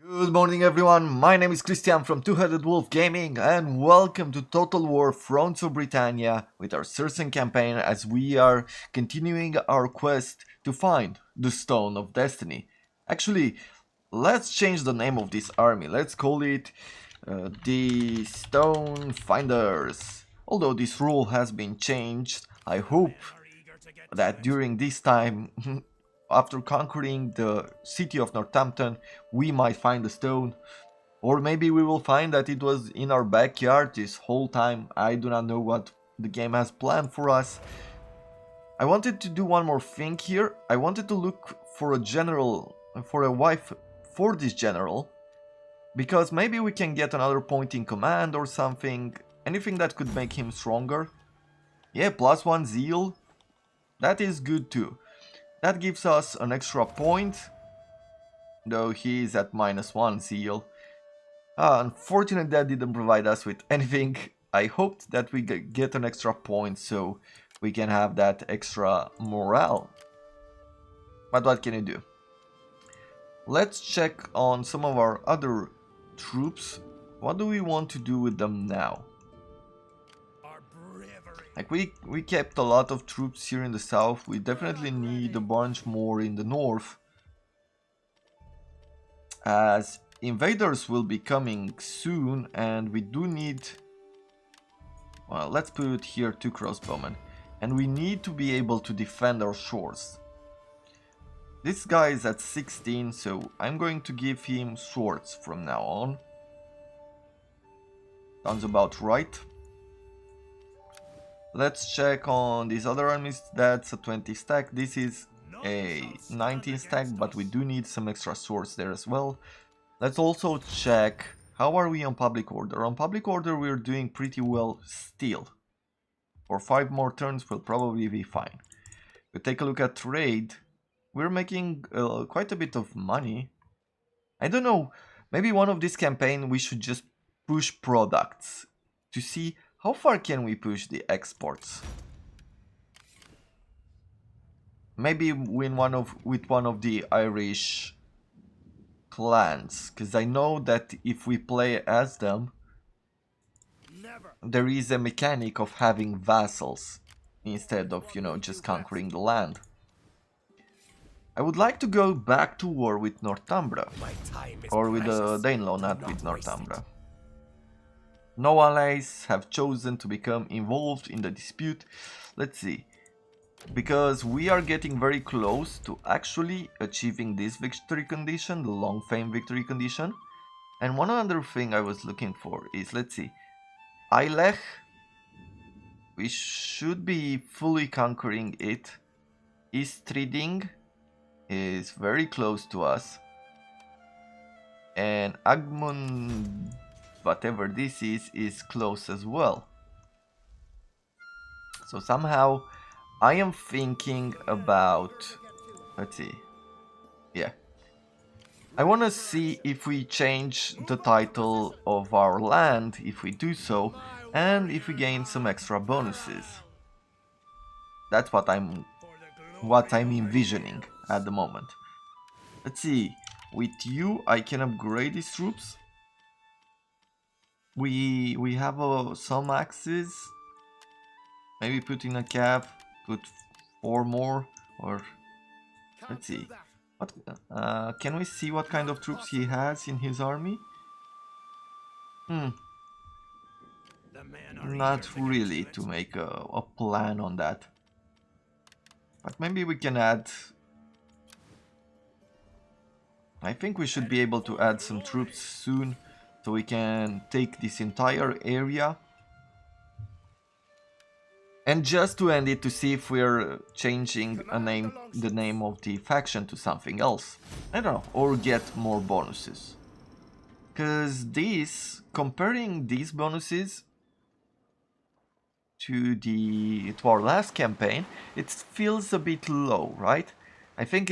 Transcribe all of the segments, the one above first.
Good morning everyone, my name is Christian from Two-Headed Wolf Gaming and welcome to Total War Thrones of Britannia with our Circenn campaign as we are continuing our quest to find the Stone of Destiny. Actually, let's change the name of this army, let's call it the Stone Finders. Although this rule has been changed, I hope that during this time after conquering the city of Northampton, we might find the stone. Or maybe we will find that it was in our backyard this whole time. I do not know what the game has planned for us. I wanted to do one more thing here. I wanted to look for a general, for a wife for this general. Because maybe we can get another point in command or something. Anything that could make him stronger. Yeah, +1 zeal. That is good too. That gives us an extra point, though he is at -1 zeal. Unfortunately, that didn't provide us with anything. I hoped that we get an extra point so we can have that extra morale. But what can you do? Let's check on some of our other troops. What do we want to do with them now? Like we kept a lot of troops here in the south. We definitely need a bunch more in the north, as invaders will be coming soon and we do need, well, let's put here 2 crossbowmen, and we need to be able to defend our shores. This guy is at 16, so I'm going to give him swords from now on. Sounds about right. Let's check on these other armies. That's a 20 stack. This is a 19 stack, but we do need some extra swords there as well. Let's also check, how are we on public order? On public order we're doing pretty well still. For 5 more turns we'll probably be fine. We take a look at trade. We're making quite a bit of money. I don't know, maybe one of this campaign we should just push products to see how far can we push the exports? Maybe with one of the Irish clans, because I know that if we play as them, there is a mechanic of having vassals instead of, you know, just conquering the land. I would like to go back to war with Northumbria, or with Danelaw, not with Northumbria. No allies have chosen to become involved in the dispute. Let's see. Because we are getting very close to actually achieving this victory condition, the long fame victory condition. And one other thing I was looking for is, let's see, Ailech. We should be fully conquering it. Istriding is very close to us. And Agmund, whatever this is close as well. So somehow I am thinking about, let's see, yeah. I want to see if we change the title of our land, if we do so, and if we gain some extra bonuses. That's what I'm envisioning at the moment. Let's see, with you I can upgrade these troops. We have some axes. Maybe put in a cap, put 4 more, or let's see. What can we see what kind of troops he has in his army? Not really to make a plan on that. But maybe we can add. I think we should be able to add some troops soon, so we can take this entire area. And just to end it, to see if we're changing the name of the faction to something else. I don't know, or get more bonuses. Because comparing these bonuses to our last campaign, it feels a bit low, right? I think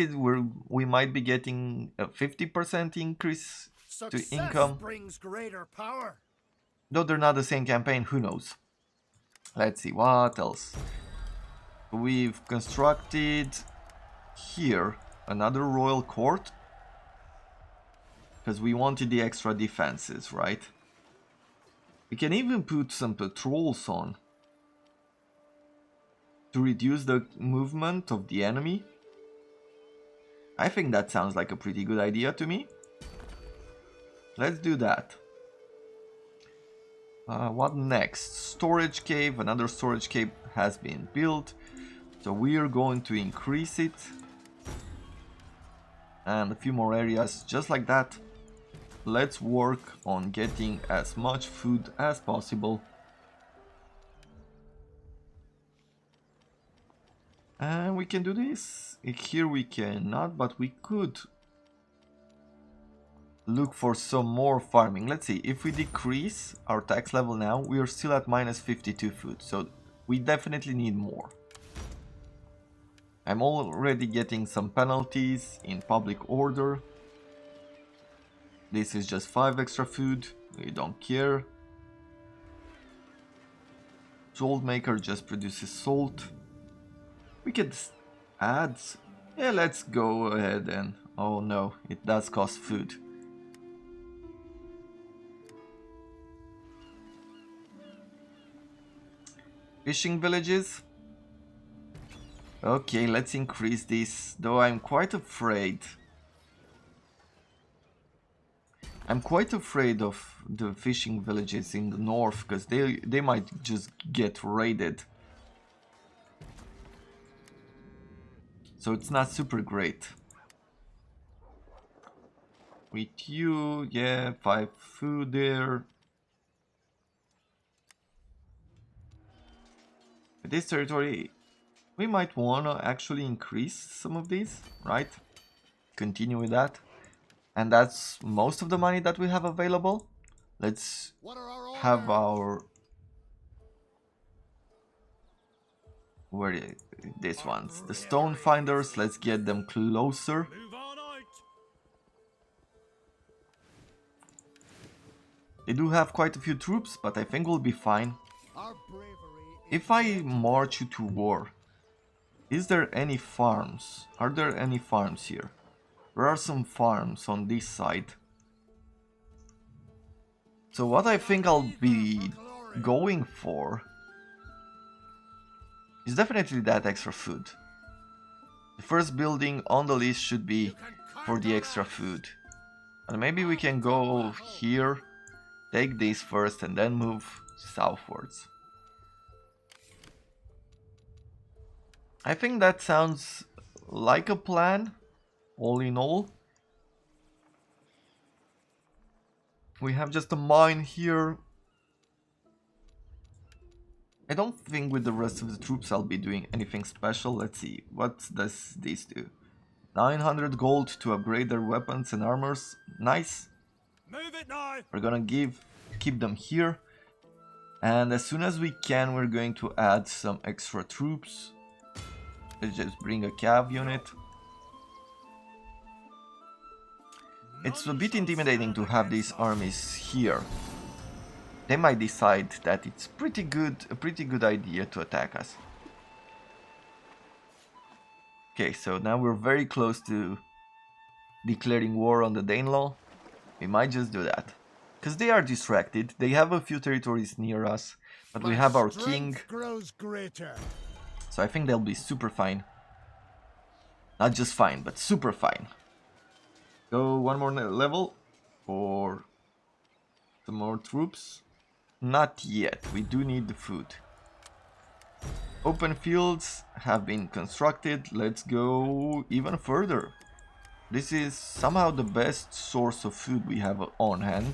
we might be getting a 50% increase to income. Brings greater power. Though they're not the same campaign, who knows? Let's see, what else? We've constructed here another royal court. because we wanted the extra defenses, right? We can even put some patrols on to reduce the movement of the enemy. I think that sounds like a pretty good idea to me. Let's do that. What next? Storage cave. Another storage cave has been built. So we are going to increase it. And a few more areas just like that. Let's work on getting as much food as possible. And we can do this. Here we cannot, but we could look for some more farming. Let's see, if we decrease our tax level now, we are still at minus 52 food, so we definitely need more. I'm already getting some penalties in public order. This is just 5 extra food, we don't care. Salt maker just produces salt. We could add... yeah, let's go ahead and... oh no, it does cost food. Fishing villages. Okay, let's increase this, though I'm quite afraid. I'm quite afraid of the fishing villages in the north, because they might just get raided. So it's not super great. With you, yeah, 5 food there. With this territory, we might want to actually increase some of these, right? Continue with that. And that's most of the money that we have available. Let's have our... where are these ones? The stone finders, let's get them closer. They do have quite a few troops, but I think we'll be fine. If I march you to war, is there any farms? Are there any farms here? There are some farms on this side. So what I think I'll be going for is definitely that extra food. The first building on the list should be for the extra food. And maybe we can go here, take this first and then move southwards. I think that sounds like a plan, all in all. We have just a mine here. I don't think with the rest of the troops I'll be doing anything special. Let's see, what does this do? 900 gold to upgrade their weapons and armors. Nice. Move it now. We're gonna keep them here. And as soon as we can, we're going to add some extra troops. Let's just bring a cav unit. It's a bit intimidating to have these armies here. They might decide that it's a pretty good idea to attack us. Okay, so now we're very close to declaring war on the Danelaw. We might just do that. Because they are distracted, they have a few territories near us, but we have our king. Grows greater. So I think they'll be super fine. Not just fine, but super fine. Go one more level for some more troops. Not yet, we do need the food. Open fields have been constructed, let's go even further. This is somehow the best source of food we have on hand.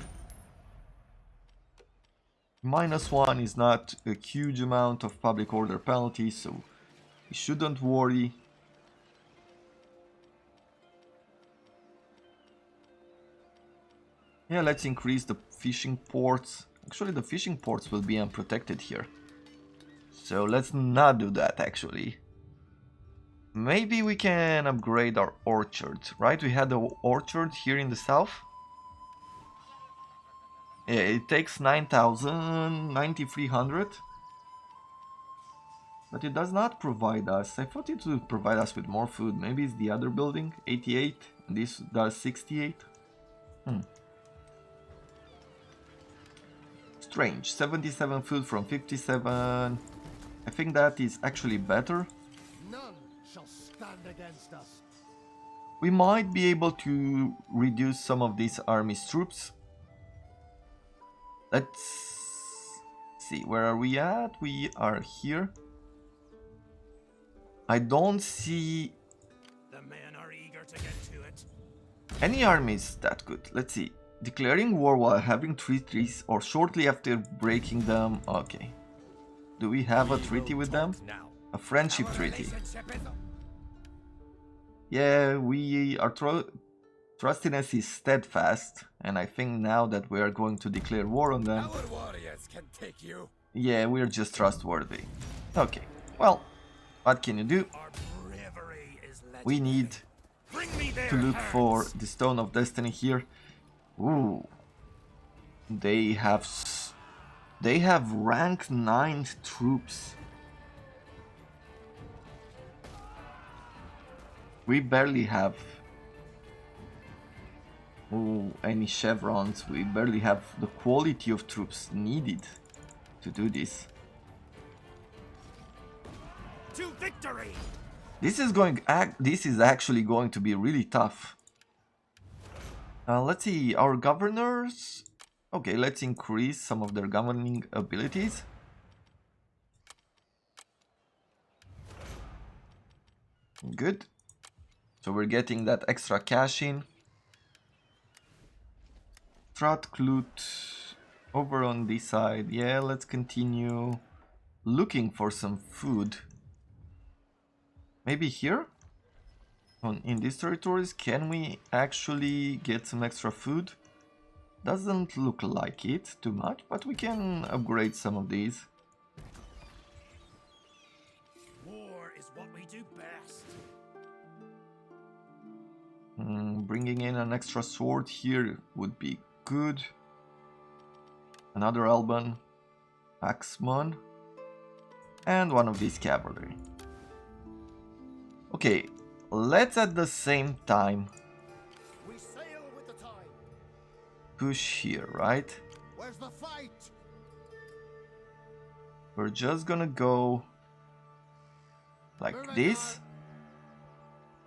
-1 is not a huge amount of public order penalty, so we shouldn't worry. Yeah, let's increase the fishing ports. Actually, the fishing ports will be unprotected here. So let's not do that, actually. Maybe we can upgrade our orchard, right? We had the orchard here in the south. Yeah, it takes 9,000, 9,300. But it does not provide us. I thought it would provide us with more food. Maybe it's the other building, 88. And this does 68. Hmm. Strange. 77 food from 57. I think that is actually better. None shall stand against us. We might be able to reduce some of this army's troops. Let's see, where are we at? We are here. I don't see The men are eager to get to it. any armies that good. Let's see. Declaring war while having treaties or shortly after breaking them. Okay. Do we have a treaty with them? A friendship treaty. Yeah, we are trustiness is steadfast, and I think now that we are going to declare war on them. Our warriors can take you. Yeah, we're just trustworthy. Okay. Well, what can you do? Our bravery is We need Bring me their to look hands. for the Stone of Destiny here. Ooh. They have rank 9 troops. We barely have any chevrons. We barely have the quality of troops needed to do this. To victory. This is actually going to be really tough. Let's see, our governors. Okay, let's increase some of their governing abilities. Good. So we're getting that extra cash in. Stratklut over on this side. Yeah, let's continue looking for some food. Maybe here? In these territories, can we actually get some extra food? Doesn't look like it too much, but we can upgrade some of these. War is what we do best. Bringing in an extra sword here would be good. Another Alban, Axmon, and one of these cavalry. Okay, let's at the same time We sail with the tide. push here, right? Where's the fight? We're just gonna go like this.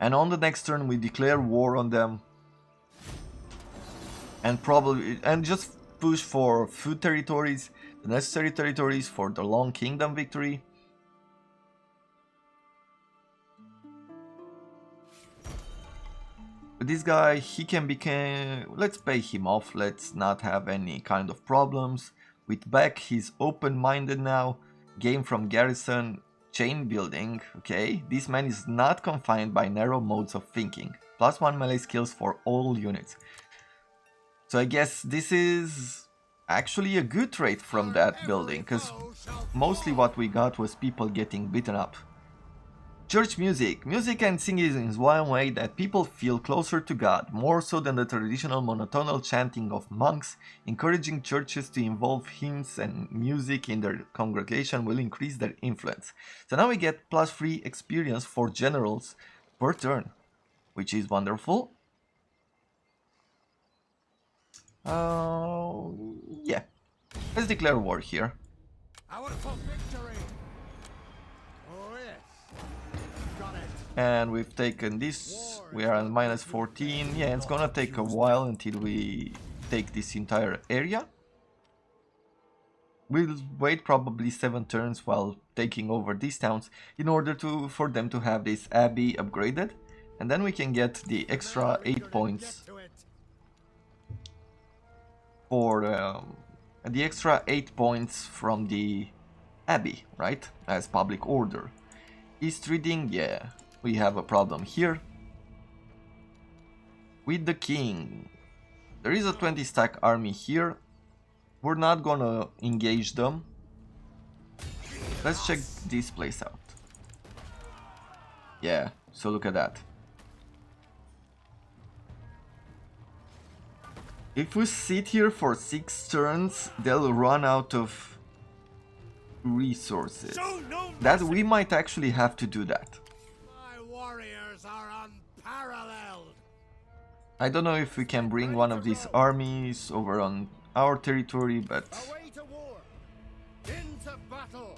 And on the next turn we declare war on them. And just push for food territories, the necessary territories for the Long Kingdom victory. But this guy, he can become... Let's pay him off, let's not have any kind of problems. With Beck, he's open-minded now. Game from Garrison, chain building, okay. This man is not confined by narrow modes of thinking. +1 melee skills for all units. So I guess this is actually a good trait from that building, because mostly what we got was people getting beaten up. Church music. Music and singing is one way that people feel closer to God, more so than the traditional monotonal chanting of monks. Encouraging churches to involve hymns and music in their congregation will increase their influence. So now we get +3 experience for generals per turn, which is wonderful. Yeah. Let's declare war here. Our for victory. Oh yes. Got it. And we've taken this. We are at -14. Yeah, it's gonna take a while until we take this entire area. We'll wait probably 7 turns while taking over these towns in order for them to have this abbey upgraded. And then we can get the extra 8 points for the extra 8 points from the abbey, right? As public order. East reading, yeah, we have a problem here. With the king, there is a 20 stack army here. We're not gonna engage them. Let's check this place out. Yeah, so look at that. If we sit here for 6 turns, they'll run out of resources. That we might actually have to do that. My warriors are unparalleled. I don't know if we can bring one of these armies over on our territory, but Away to war. Into battle.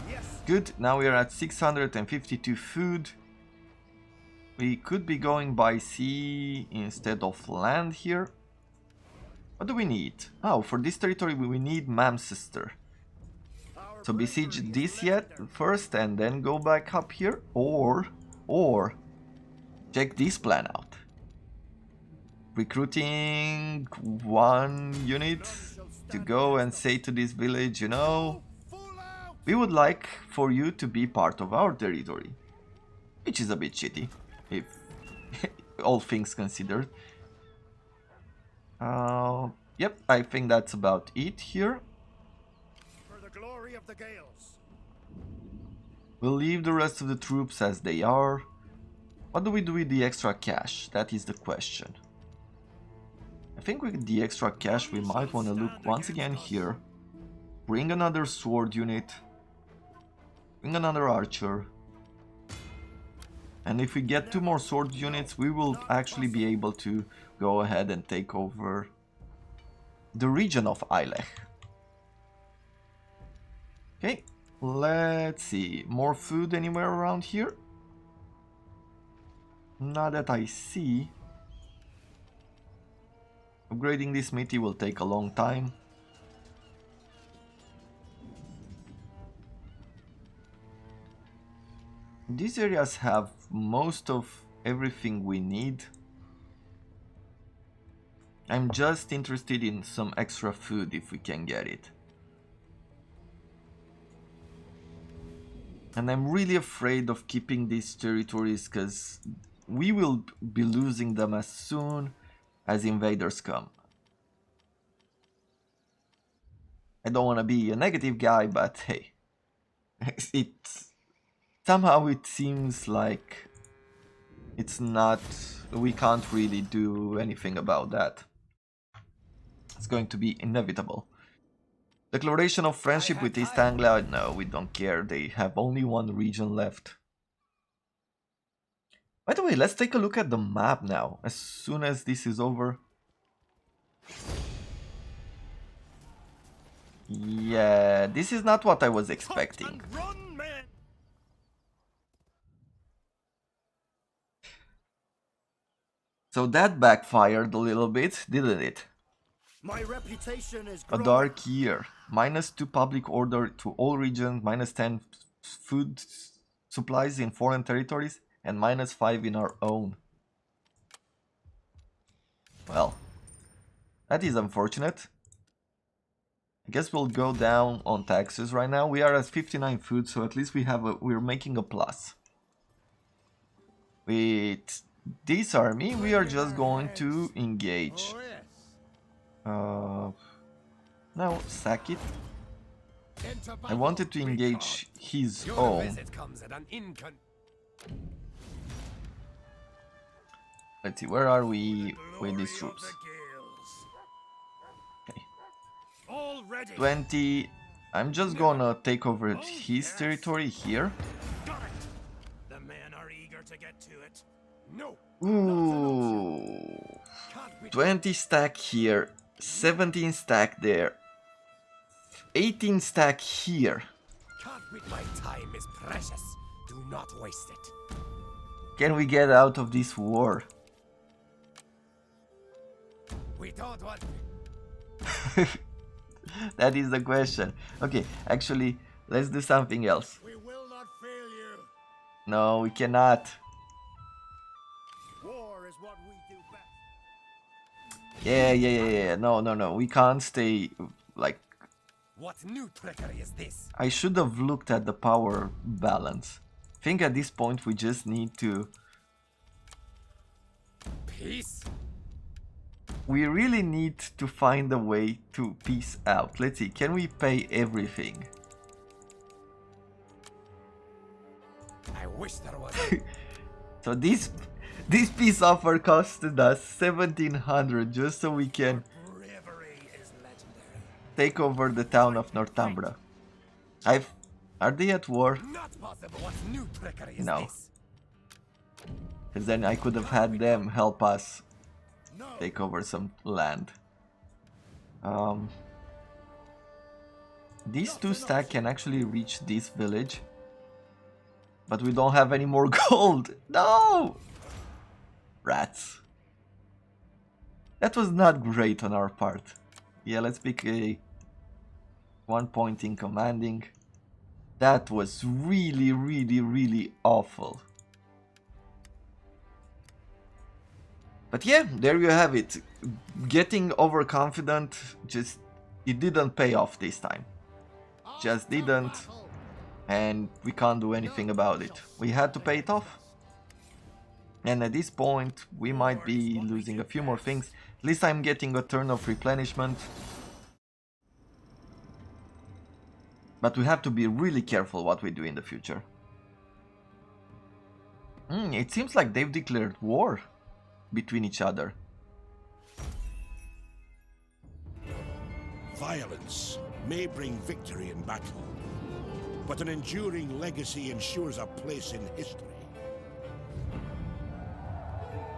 Yes. good. Now we are at 652 food. We could be going by sea instead of land here. What do we need? Oh, for this territory we need Mamsister. Our So besiege bravery is this yet legendary. first and then go back up here, or check this plan out. Recruiting one unit to go and say to this village, you know, Full out. we would like for you to be part of our territory. Which is a bit shitty, if all things considered. Yep, I think that's about it here. For the glory of the Gales. We'll leave the rest of the troops as they are. What do we do with the extra cash? That is the question. I think with the extra cash we might want to look once again here. Bring another sword unit. Bring another archer. And if we get 2 more sword units, we will actually be able to go ahead and take over the region of Eilech. Okay, let's see. More food anywhere around here? Not that I see. Upgrading this smithy will take a long time. These areas have most of everything we need. I'm just interested in some extra food if we can get it. And I'm really afraid of keeping these territories because we will be losing them as soon as invaders come. I don't want to be a negative guy, but hey, somehow it seems like it's not, we can't really do anything about that. It's going to be inevitable. Declaration of friendship with East Anglia? No, we don't care. They have only one region left. By the way, let's take a look at the map now, as soon as this is over. Yeah, this is not what I was expecting. Run, men. So that backfired a little bit, didn't it? My reputation is A growing. dark year. -2 public order to all regions, -10 food supplies in foreign territories, and -5 in our own. Well, that is unfortunate. I guess we'll go down on taxes right now. We are at 59 food, so at least we're making a plus. With this army, we are just going to engage. Oh, yes. No, sack it. Into I battle. wanted to engage his own. Comes at an Let's see, where are we with these troops? Okay. Already. 20. I'm just gonna take over his territory here. Got it. The men are eager to get to it. No. Ooh. Can't be 20 stack here. 17 stack there. 18 stack here. Can't be. My time is precious. Do not waste it. Can we get out of this war? We don't want. That is the question. Okay, actually, let's do something else. We will not fail you. No, we cannot. War is what we do best. Yeah. No. We can't stay like... What new trickery is this? I should have looked at the power balance. I think at this point we just need to... Peace. We really need to find a way to peace out. Let's see, can we pay everything? I wish there was. So this peace offer costed us 1700 just so we can Bravery is legendary. take over the town of Northumbria. Are they at war? Not possible. What new trickery is No. this? Because then I could have had them help us take over some land. These two stack can actually reach this village, but we don't have any more gold. No! Rats. That was not great on our part. Yeah, let's pick a 1 point in commanding. That was really, really, really awful. But yeah, there you have it. Getting overconfident, it didn't pay off this time. Just didn't. And we can't do anything about it. We had to pay it off. And at this point, we might be losing a few more things. At least I'm getting a turn of replenishment. But we have to be really careful what we do in the future. It seems like they've declared war between each other. Violence may bring victory in battle, but an enduring legacy ensures a place in history.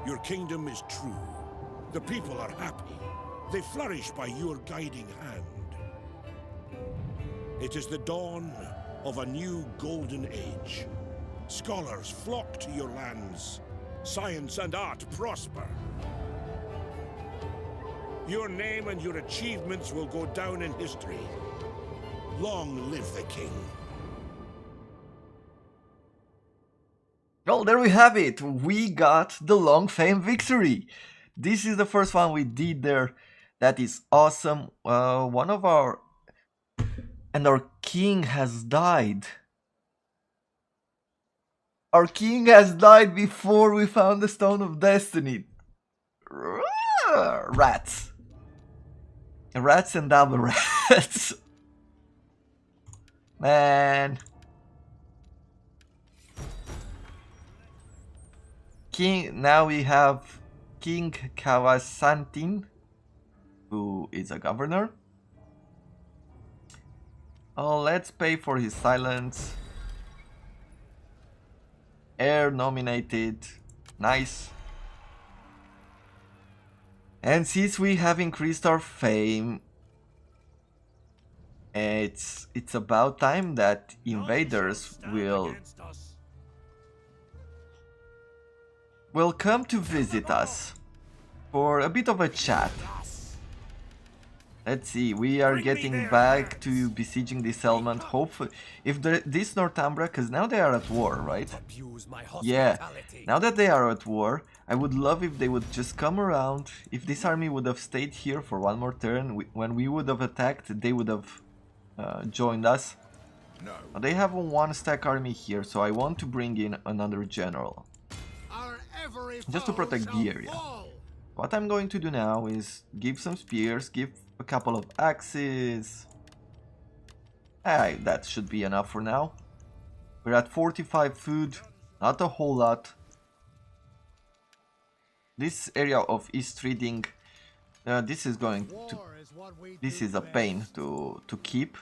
Your kingdom is true. The people are happy. They flourish by your guiding hand. It is the dawn of a new golden age. Scholars flock to your lands. Science and art prosper. Your name and your achievements will go down in history. Long live the king. Well, there we have it. We got the long fame victory. This is the first one we did there. That is awesome. And our king has died. Our king has died before we found the Stone of Destiny. Rats. Rats and double rats. Man. Now we have King Kawasantin, who is a governor. Oh, let's pay for his silence. Heir nominated. Nice. And since we have increased our fame, it's about time that invaders will come to visit us for a bit of a chat. Let's see, we are getting back to besieging this settlement. Hopefully, if this Northumbria, because now they are at war, right? Yeah, now that they are at war, I would love if they would just come around. If this army would have stayed here for one more turn, when we would have attacked, they would have joined us. No. They have a 1-stack army here, so I want to bring in another general. Just to protect the area. What I'm going to do now is give some spears, give a couple of axes. That should be enough for now. We're at 45 food, not a whole lot. This area of East Reading, this is a pain to keep.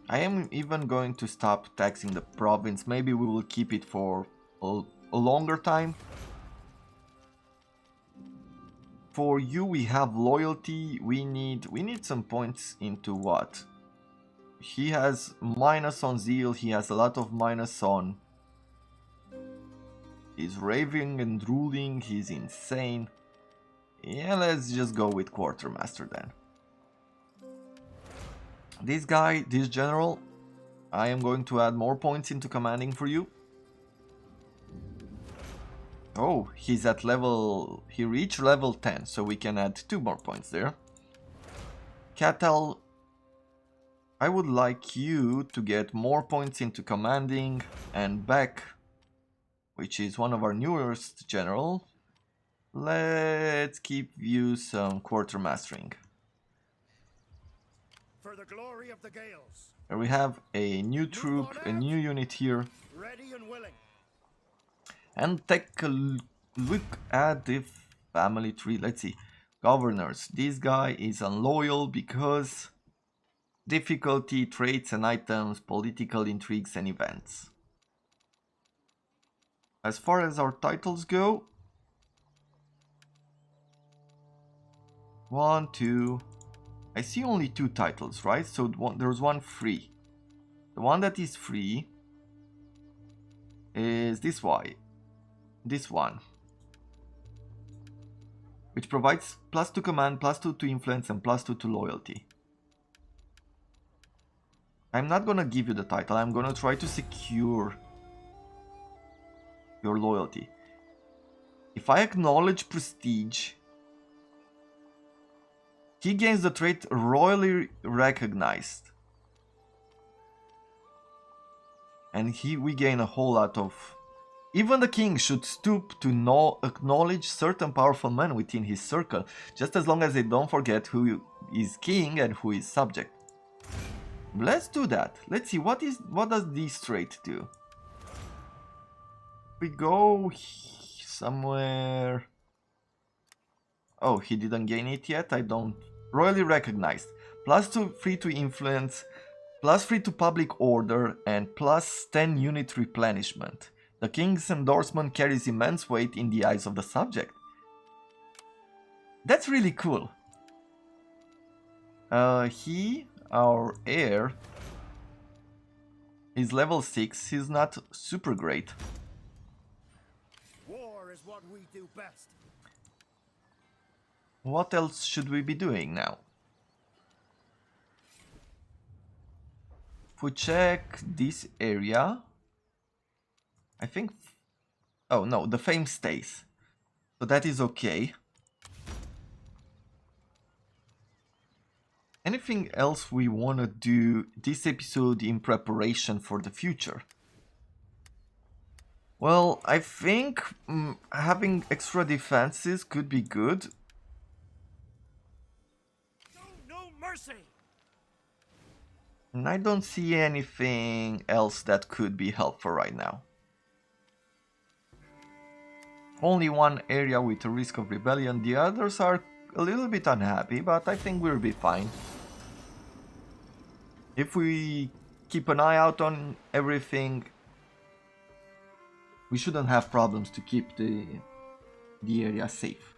I am even going to stop taxing the province. Maybe we will keep it for a longer time. For you, we have loyalty. We need some points into what? He has minus on zeal. He has a lot of minus on. He's raving and ruling. He's insane. Yeah, let's just go with quartermaster then. This guy, this general, I am going to add more points into commanding for you. Oh, he's at level... he reached level 10, so we can add 2 more points there. Cattle, I would like you to get more points into commanding, and Beck, which is one of our newest general, let's give you some quartermastering. For the glory of the Gales. Here we have a new troop, a new unit here. Ready and willing. And take a look at the family tree. Let's see. Governors. This guy is unloyal because difficulty, traits and items, political intrigues and events. As far as our titles go, 1, 2. I see only 2 titles, right? So there's one free. The one that is free is this one, which provides +2 command, +2 to influence, and +2 to loyalty. I'm not gonna give you the title, I'm gonna try to secure your loyalty. If I acknowledge prestige, he gains the trait royally recognized. And we gain a whole lot of... Even the king should stoop to acknowledge certain powerful men within his circle, just as long as they don't forget who is king and who is subject. Let's do that. Let's see, what does this trait do? We go somewhere... Oh, he didn't gain it yet, I don't... Royally recognized. +2 free to influence, +3 to public order, and +10 unit replenishment. The king's endorsement carries immense weight in the eyes of the subject. That's really cool. Our heir, is level 6, he's not super great. War is what we do best. What else should we be doing now? If we check this area, I think... Oh no, the fame stays. So that is okay. Anything else we want to do this episode in preparation for the future? Well, I think having extra defenses could be good. No mercy. And I don't see anything else that could be helpful right now. Only one area with a risk of rebellion, the others are a little bit unhappy, but I think we'll be fine. If we keep an eye out on everything, we shouldn't have problems to keep the area safe.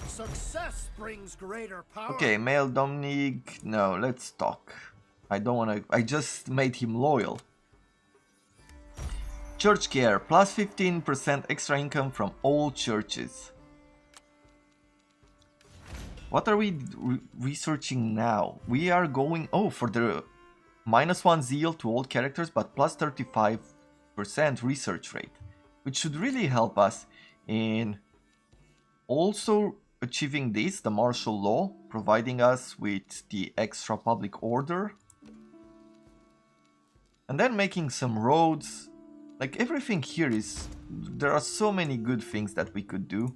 Success brings greater power. Okay, male Dominic, no, let's talk. I don't wanna, I just made him loyal. Church care, +15% extra income from all churches. What are we researching now? We are going, oh, for the -1 zeal to all characters, but +35% research rate, which should really help us in also achieving this, the martial law, providing us with the extra public order, and then making some roads. Like, everything here is... There are so many good things that we could do.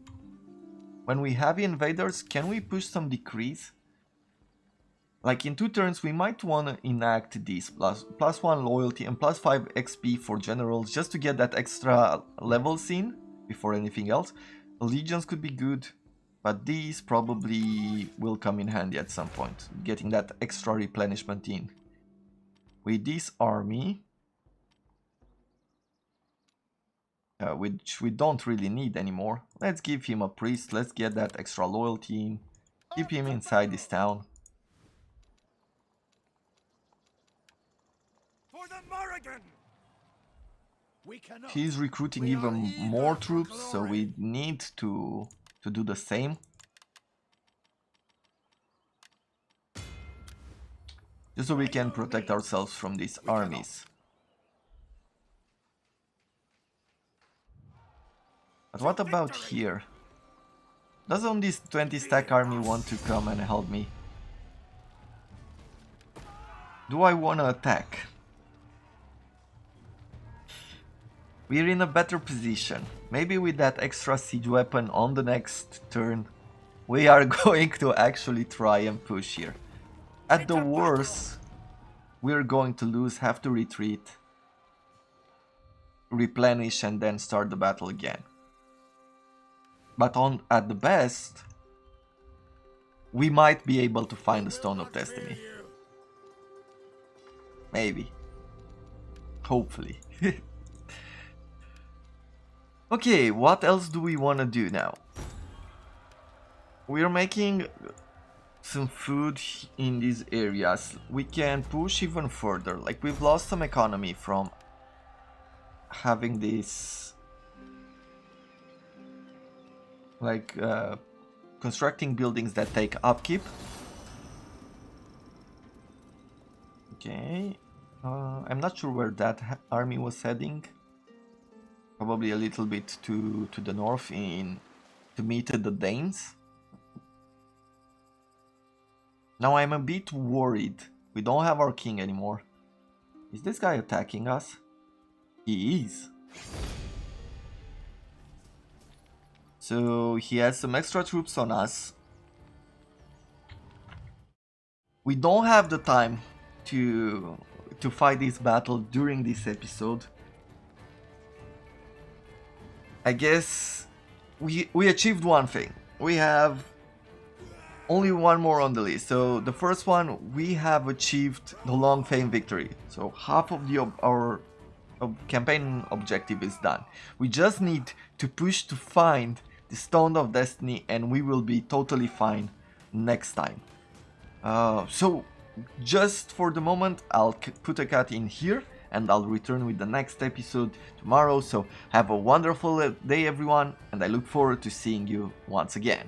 When we have invaders, can we push some decrees? Like, in 2 turns we might want to enact these +1 loyalty and +5 XP for generals, just to get that extra levels in before anything else. Allegiance could be good, but these probably will come in handy at some point, getting that extra replenishment in. With this army, which we don't really need anymore, let's give him a priest, let's get that extra loyalty in, keep him inside this town. For the Morrigan. We cannot. He's recruiting even more troops, so we need to do the same. Just so we can protect ourselves from these armies. But what about here? Doesn't this 20 stack army want to come and help me? Do I want to attack? We're in a better position. Maybe with that extra siege weapon on the next turn, we are going to actually try and push here. At the worst, we're going to lose, have to retreat, replenish, and then start the battle again. But at the best, we might be able to find the Stone of Destiny. Maybe. Hopefully. Okay, what else do we want to do now? We're making some food in these areas. We can push even further. Like, we've lost some economy from having this, like, constructing buildings that take upkeep. Okay, I'm not sure where that army was heading. Probably a little bit to the north to meet the Danes. Now I'm a bit worried. We don't have our king anymore. Is this guy attacking us? He is. So he has some extra troops on us. We don't have the time to fight this battle during this episode. I guess we achieved one thing. We have only one more on the list. So the first one, we have achieved the long fame victory. So half of our campaign objective is done. We just need to push to find the Stone of Destiny, and we will be totally fine next time. So just for the moment, I'll put a cut in here, and I'll return with the next episode tomorrow. So have a wonderful day, everyone, and I look forward to seeing you once again.